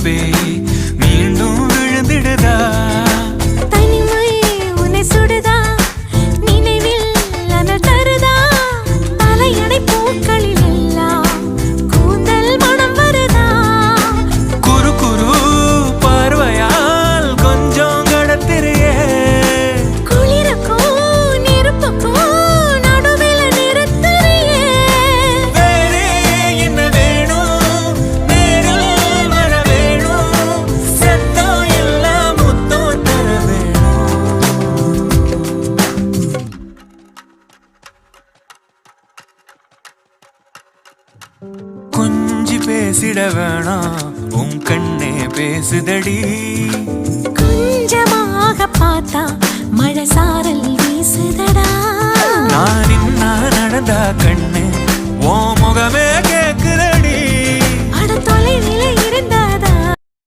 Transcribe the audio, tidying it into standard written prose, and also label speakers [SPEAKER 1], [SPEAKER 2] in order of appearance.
[SPEAKER 1] அன்பே மீண்டும் விழுந்திடுதா
[SPEAKER 2] தனிமை உன்னை சுடுதா நினைவில் அனல் தருதா தலையணை பூக்களில் எல்லாம் கூந்தல் மனம் வருதா
[SPEAKER 1] குறு குறு பார்வையால் கொஞ்சம் கடத்திரியே
[SPEAKER 2] குளிருக்கும் நெருப்புக்கும் நடுவில் நிறுத்துறியே
[SPEAKER 1] வேறே என்ன வேணும் நேரில் வர வேணும் சத்தம் எல்லாம் முத்தம் தர வேணும் கொஞ்சி பேசிட வேணாம் உன் கண்ணே பேசுதடி
[SPEAKER 2] கொஞ்சமாக பார்த்தா மழை சாரல் வீசுதடா
[SPEAKER 1] நான் இன்னா நடந்தா கண்ணு உன் முகமே கேக்குதடி
[SPEAKER 2] அட தொலைவில இருந்த